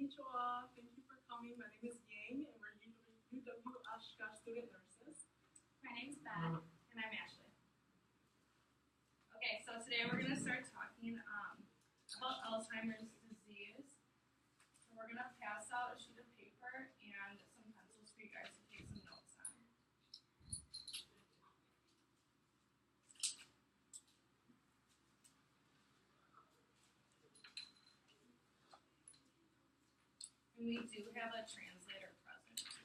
meet you all. Thank you for coming. My name is Yang, and we're UW Oshkosh student nurses. My name's Beth, and I'm Ashley. Okay, so today we're going to start talking about Alzheimer's disease. So we're going to pass out a sheet of paper and some pencils for you guys to take some notes on. And we do have a translator present too.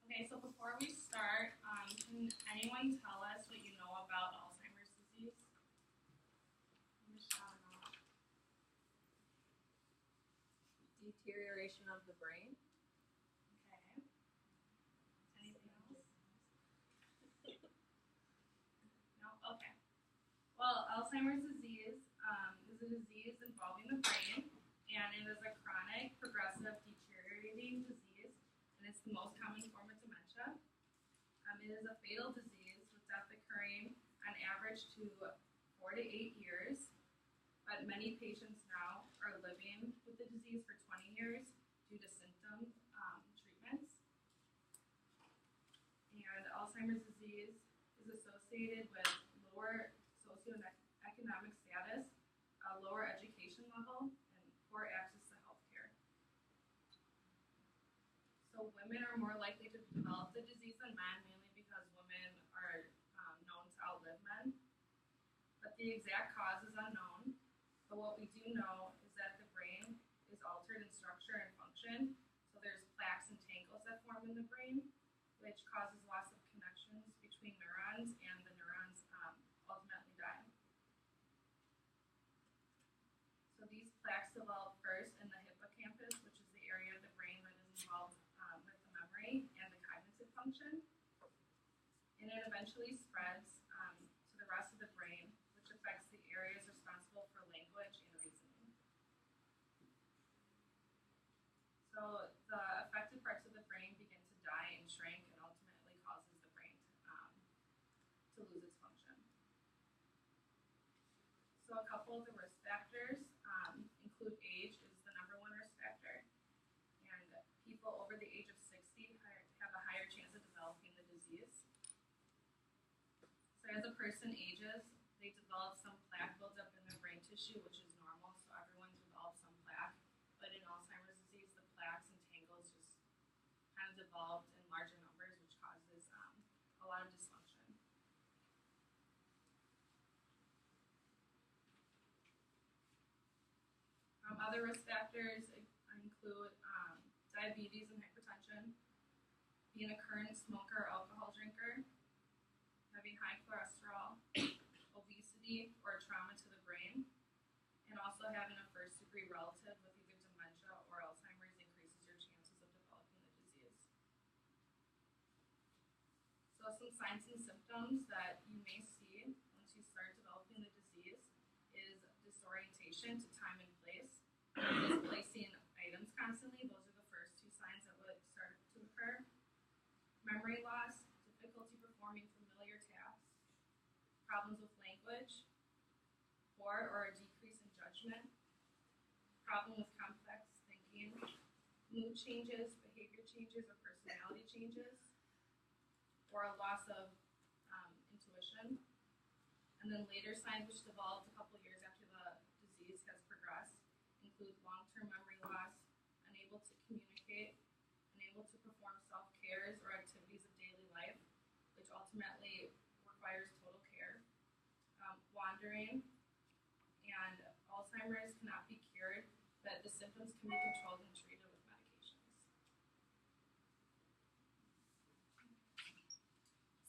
Okay, so before we start, can anyone tell us what you know about Alzheimer's disease? Michelle, no. Deterioration of the brain. Okay. Anything else? No? Okay. Well, Alzheimer's disease is a disease involving the brain, and it is a chronic, progressive, deteriorating disease, and it's the most common form of dementia. It is a fatal disease with death occurring on average to 4 to 8 years, but many patients now are living with the disease for 20 years due to symptom treatments. And Alzheimer's disease is associated with lower socioeconomic status, a lower education level, and poor access to health care. So women are more likely to develop the disease than men, mainly because women are known to outlive men. But the exact cause is unknown. But what we do know is that the brain is altered in structure and function. So there's plaques and tangles that form in the brain, which causes loss of connections between neurons, and the neurons ultimately die. So these plaques develop first in the hippocampus, which is the area of the brain that is involved with the memory and the cognitive function. And it eventually spreads to the rest of the brain, which affects the areas responsible for language and reasoning. So the affected parts of the brain begin to die and shrink, and ultimately causes the brain to lose its function. So a couple of the risk factors include age is the number one risk factor, and people over the age of 60 have a higher chance of developing the disease. So as a person ages, they develop some plaque buildup in their brain tissue, which is normal, so everyone develops some plaque. But in Alzheimer's disease, the plaques and tangles just kind of developed in larger numbers, which causes a lot of dysfunction. Other risk factors include diabetes and hypertension, being a current smoker or alcohol drinker, having high cholesterol, obesity, or trauma to the brain, and also having a first-degree relative with either dementia or Alzheimer's increases your chances of developing the disease. So some signs and symptoms that you may see once you start developing the disease is disorientation to time and place, misplacing items constantly. Those are the first two signs that would start to occur. Memory loss, difficulty performing familiar tasks, problems with language, poor or a decrease in judgment, problem with complex thinking, mood changes, behavior changes, or personality changes, or a loss of intuition. And then later signs which developed a couple years after the disease has progressed include long-term memory loss, unable to communicate, unable to perform self-cares or activities of daily life, which ultimately requires total care, wandering, and Alzheimer's cannot be cured, but the symptoms can be controlled and treated with medications.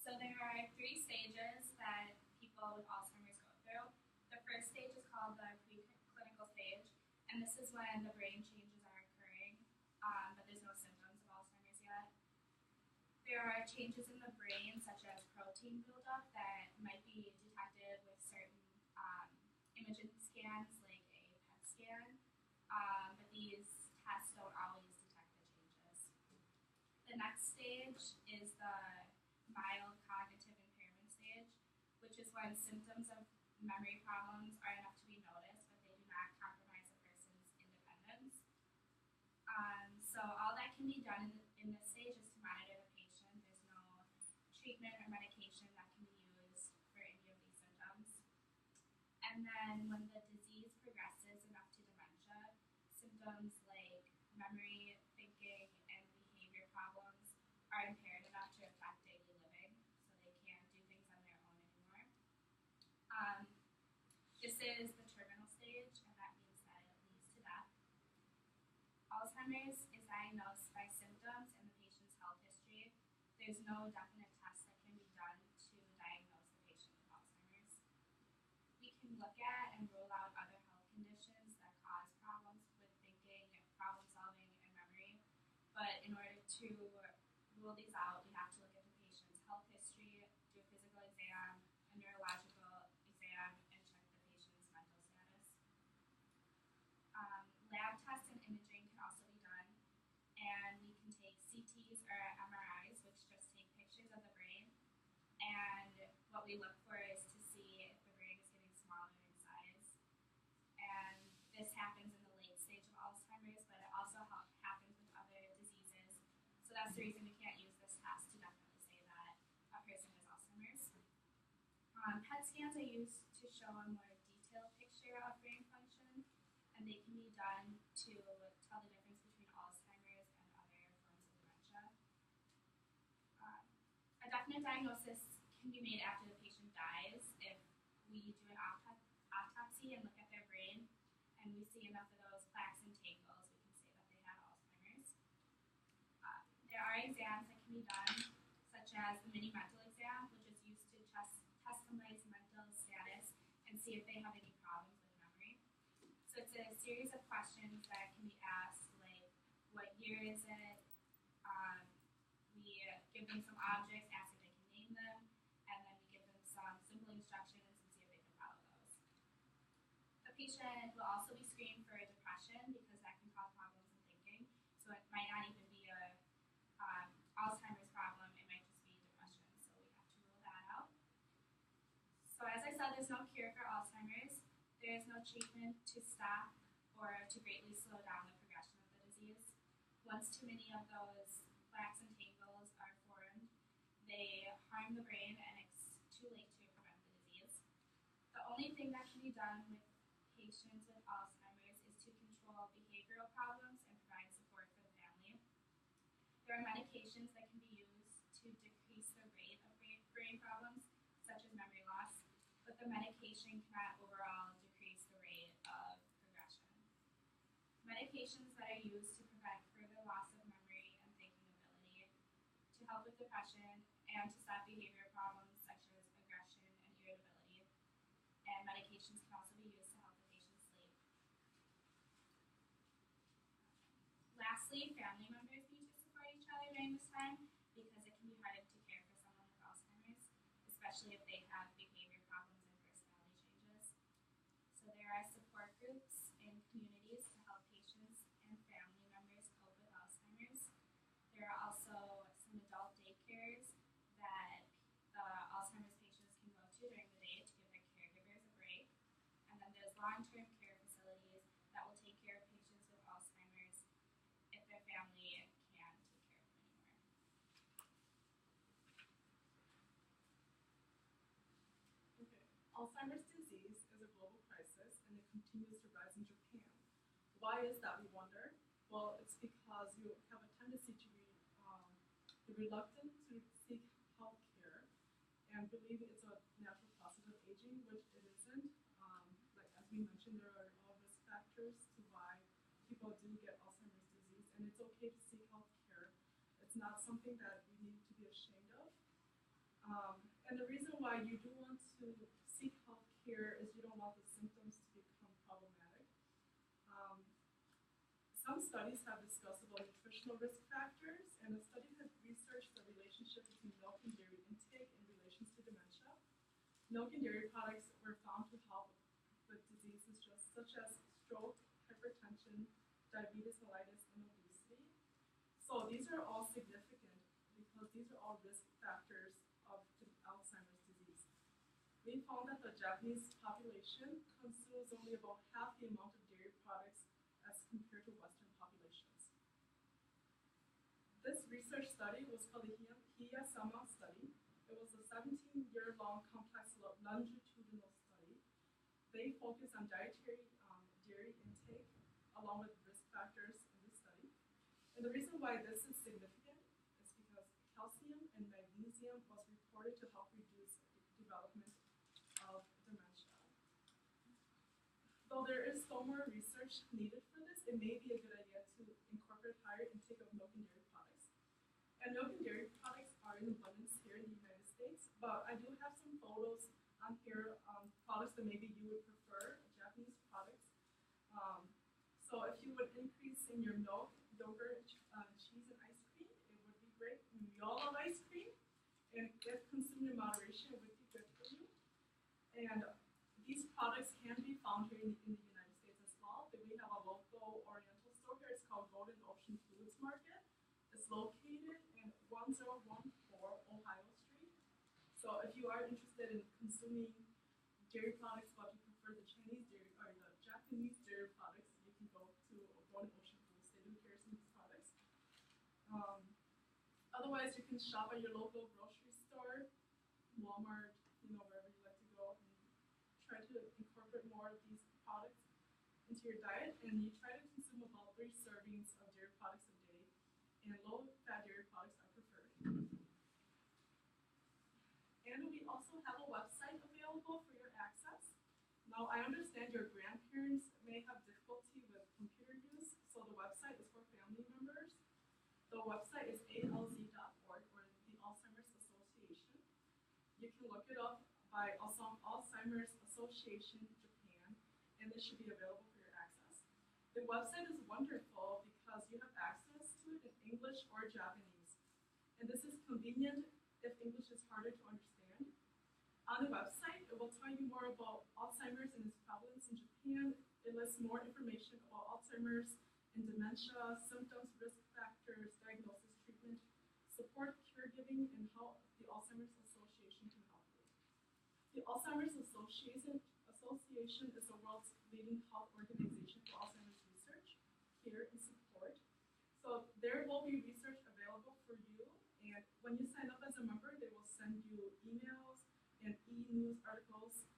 So there are 3 stages that people with Alzheimer's go through. The first stage is called the preclinical stage, and this is when the brain changes are occurring, but there's no symptoms of Alzheimer's yet. There are changes in the brain, such as protein buildup, that might be detected with certain imaging scans, like a PET scan, but these tests don't always detect the changes. The next stage is the mild cognitive impairment stage, which which is when symptoms of memory problems are enough to be noticed, but they do not compromise a person's independence. So all that can be done in this stage is to monitor the patient. There's no treatment or medication that can be used for any of these symptoms. And then when the disease progresses enough to dementia, symptoms like memory, thinking, and behavior problems are impaired enough to affect daily living, so they can't do things on their own anymore. This is the terminal stage, and that means that it leads to death. Alzheimer's is diagnosed by symptoms and the patient's health history. There's no definite test that can be done to diagnose the patient with Alzheimer's. We can look at and rule out other health conditions that cause problems with thinking, problem solving, and memory. But in order to rule these out, we have to look at the patient's health history, do a physical exam, a neurological exam, and check the patient's mental status. Lab tests and imaging can also be done, and we can take CTs or MRIs, which just take pictures of the brain, and what we look for is to see if the brain is getting smaller in size. And this happens in the late stage of Alzheimer's, but it also happens with other diseases. So that's the reason we can't use this test to definitely say that a person has Alzheimer's. PET scans are used to show a more detailed picture of brain function, and they can be done to tell the difference between Alzheimer's and other forms of dementia. A definite diagnosis can be made after the patient dies. If we do an autopsy and look at their brain and we see enough of those plaques and tangles, we can say that they have Alzheimer's. There are exams that can be done, such as the mini mental exam, which is used to test somebody's mental status and see if they have any problems with memory. So it's a series of questions that can be asked, like what year is it? We give them some objects, ask if they can name them, and then we give them some simple instructions and see if they can follow those. The patient will also be screened for depression because that can cause problems in thinking. So it might not even be a Alzheimer's problem, it might just be depression, so we have to rule that out. So as I said, there's no cure for Alzheimer's. There is no treatment to stop or to greatly slow down the progression of the disease. Once too many of those plaques and tangles are formed, they harm the brain and it's too late to prevent the disease. The only thing that can be done with patients with Alzheimer's is to control behavioral problems and provide support for the family. There are medications that can be used to decrease the rate of brain problems, such as memory loss, but the medication cannot overall decrease the rate of progression. Medications that are used to prevent further loss of memory and thinking ability, to help with depression, and to stop behavior problems such as aggression and irritability. And medications can also be used to help the patient sleep. Lastly, family members need to support each other during this time because it can be hard to care for someone with Alzheimer's, especially if they have behavior problems and personality changes. So there are support groups in communities to help patients and family members cope with Alzheimer's. There are also some adult daycares that the Alzheimer's patients can go to during the day to give their caregivers a break. And then there's long-term care facilities that will take care of patients with Alzheimer's if their family can't take care of them anymore. Okay. Alzheimer's disease is a global crisis and it continues to rise in Japan. Why is that, we wonder? Well, it's because you have a tendency to be reluctant to seek health care and believe it's a natural process of aging, which it isn't. Like as we mentioned, there are all risk factors to why people do get Alzheimer's disease, and it's okay to seek health care. It's not something that we need to be ashamed of. And the reason why you do want to seek health care is you don't want the symptoms to become problematic. Some studies have discussed about nutritional risk factors, and a study has researched the relationship between milk and dairy intake in relation to dementia. Milk and dairy products were found to help with diseases such as stroke, hypertension, diabetes mellitus, and obesity. So these are all significant because these are all risk factors of Alzheimer's disease. we found that the Japanese population consumes only about half the amount of dairy products as compared to Western populations. This research study was called the Hiyasama study. It was a 17-year-long complex longitudinal study. They focused on dietary dairy intake along with risk factors in the study. And the reason why this is significant is because calcium and magnesium was reported to help reduce the development of dementia. Though there is still more research needed for this, it may be a good idea to incorporate higher intake of milk and dairy products. And milk and dairy products are in abundance here in the United States, but I do have some photos on here, products that maybe you would prefer, Japanese products. So if you would increase in your milk, yogurt, cheese, and ice cream, it would be great. We all love ice cream, and if consumed in moderation, it would be good for you. And these products can be found here in the United States as well. We have a local Oriental store here. It's called Golden Ocean Foods Market. It's located in 1014 Ohio Street. So if you are interested in consuming dairy products, but you prefer the Chinese dairy or the Japanese dairy products, you can go to Golden Ocean Foods. They do carry some of these products. Otherwise, you can shop at your local grocery store, Walmart, wherever you like to go, and try to incorporate more of these products into your diet. And you try to consume about 3 servings of dairy products a day, and low-fat dairy products are preferred. And we also have a website available for your access. Now, I understand your grandparents may have difficulty with computer use, so the website is for family members. The website is alz.org, or the Alzheimer's Association. You can look it up by Alzheimer's Association Japan, and this should be available for your access. The website is wonderful because you have access to it in English or Japanese, and this is convenient if English is harder to understand. On the website, it will tell you more about Alzheimer's and its prevalence in Japan. It lists more information about Alzheimer's and dementia, symptoms, risk factors, diagnosis, treatment, support, caregiving, and how the Alzheimer's Association can help you. The Alzheimer's Association is the world's leading health organization for Alzheimer's research, care, and support. So there will be research available for you, and when you sign up as a member, they will send you emails and e-news articles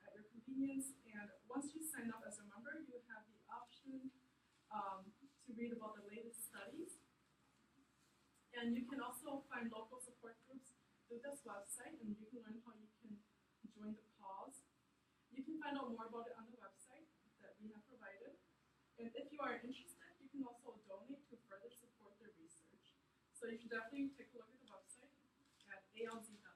at your convenience. And once you sign up as a member, you have the option to read about the latest studies. And you can also find local support groups through this website, and you can learn how you can join the cause. You can find out more about it on the website that we have provided. And if you are interested, you can also donate to further support their research. So you should definitely take a look at the website at alz.org.